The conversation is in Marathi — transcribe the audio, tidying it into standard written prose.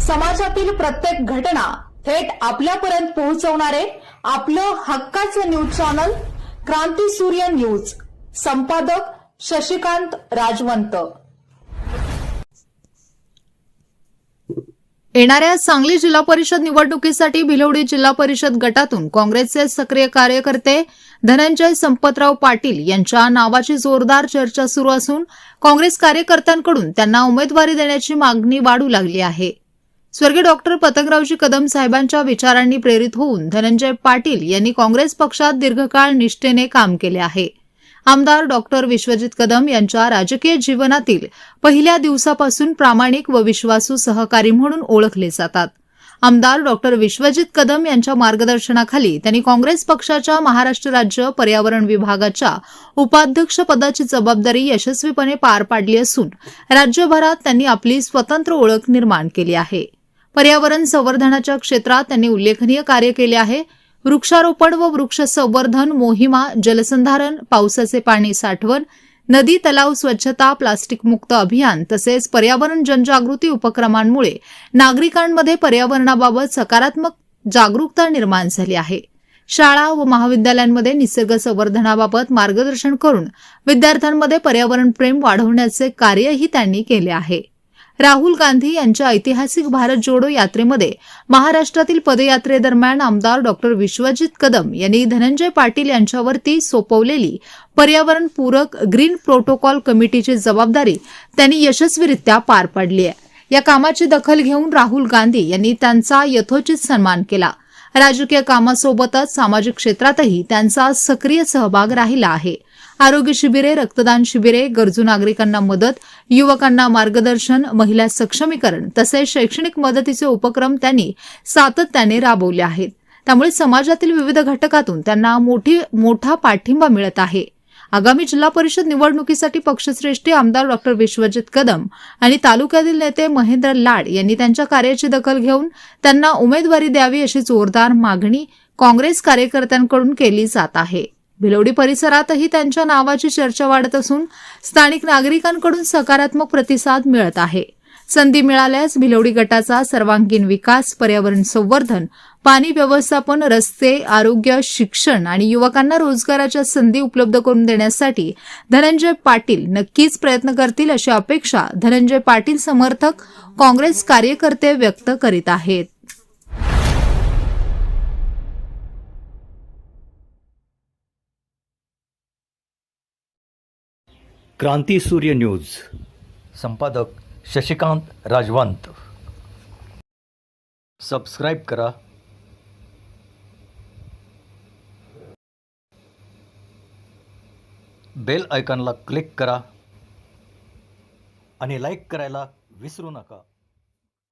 समाजातील प्रत्येक घटना थेट आपल्यापर्यंत पोहोचवणारे आपलं हक्काचं न्यूज चॅनल क्रांती सूर्य न्यूज. संपादक शशिकांत राजवंत. येणाऱ्या सांगली जिल्हा परिषद निवडणुकीसाठी भिलवडी जिल्हा परिषद गटातून काँग्रेसचे सक्रिय कार्यकर्ते धनंजय संपतराव पाटील यांच्या नावाची जोरदार चर्चा सुरू असून काँग्रेस कार्यकर्त्यांकडून त्यांना उमेदवारी देण्याची मागणी वाढू लागली आहे. स्वर्गीय डॉक्टर पतंगरावजी कदम साहेबांच्या विचारांनी प्रेरित होऊन धनंजय पाटील यांनी काँग्रेस पक्षात दीर्घकाळ निष्ठेने काम केले आहे. आमदार डॉक्टर विश्वजित कदम यांच्या राजकीय जीवनातील पहिल्या दिवसापासून प्रामाणिक व विश्वासू सहकारी म्हणून ओळखले जातात. आमदार डॉक्टर विश्वजित कदम यांच्या मार्गदर्शनाखाली त्यांनी काँग्रेस पक्षाच्या महाराष्ट्र राज्य पर्यावरण विभागाच्या उपाध्यक्षपदाची जबाबदारी यशस्वीपणे पार पाडली असून राज्यभरात त्यांनी आपली स्वतंत्र ओळख निर्माण केली आहे. पर्यावरण संवर्धनाच्या क्षेत्रात त्यांनी उल्लेखनीय कार्य केले आहे. वृक्षारोपण व वृक्ष संवर्धन मोहिमा, जलसंधारण, पावसाचे पाणी साठवण, नदी तलाव स्वच्छता, प्लास्टिक मुक्त अभियान तसेच पर्यावरण जनजागृती उपक्रमांमुळे नागरिकांमध्ये पर्यावरणाबाबत सकारात्मक जागरूकता निर्माण झाली आहे. शाळा व महाविद्यालयांमध्ये निसर्ग संवर्धनाबाबत मार्गदर्शन करून विद्यार्थ्यांमध्ये पर्यावरण प्रेम वाढवण्याचे कार्यही त्यांनी केले आहे. राहुल गांधी यांच्या ऐतिहासिक भारत जोडो यात्रेमध्ये महाराष्ट्रातील पदयात्रेदरम्यान आमदार डॉक्टर विश्वजित कदम यांनी धनंजय पाटील यांच्यावरती सोपवलेली पर्यावरणपूरक ग्रीन प्रोटोकॉल कमिटीची जबाबदारी त्यांनी यशस्वीरित्या पार पाडली आहे. या कामाची दखल घेऊन राहुल गांधी यांनी त्यांचा यथोचित सन्मान केला. राजकीय कामासोबतच सामाजिक क्षेत्रातही त्यांचा सक्रिय सहभाग राहिला आहे. आरोग्य शिबिरे, रक्तदान शिबिरे, गरजू नागरिकांना मदत, युवकांना मार्गदर्शन, महिला सक्षमीकरण तसेच शैक्षणिक मदतीचे उपक्रम त्यांनी सातत्याने राबवले आहेत. त्यामुळे समाजातील विविध घटकातून त्यांना मोठा पाठिंबा मिळत आहे. आगामी जिल्हा परिषद निवडणुकीसाठी पक्षश्रेष्ठी आमदार डॉक्टर विश्वजित कदम आणि तालुक्यातील नेते महेंद्र लाड यांनी त्यांच्या कार्याची दखल घेऊन त्यांना उमेदवारी द्यावी अशी जोरदार मागणी काँग्रेस कार्यकर्त्यांकडून केली जात आहे. भिलवडी परिसरातही त्यांच्या नावाची चर्चा वाढत असून स्थानिक नागरिकांकडून सकारात्मक प्रतिसाद मिळत आहे. संधी मिळाल्यास भिलवडी गटाचा सर्वांगीण विकास, पर्यावरण संवर्धन, पाणी व्यवस्थापन, रस्ते, आरोग्य, शिक्षण आणि युवकांना रोजगाराच्या संधी उपलब्ध करून देण्यासाठी धनंजय पाटील नक्कीच प्रयत्न करतील अशी अपेक्षा धनंजय पाटील समर्थक काँग्रेस कार्यकर्ते व्यक्त करीत आहेत. क्रांती सूर्य न्यूज. संपादक शशिकांत राजवंत. सबस्क्राईब करा, बेल आयकॉनला क्लिक करा आणि लाईक करायला विसरू नका.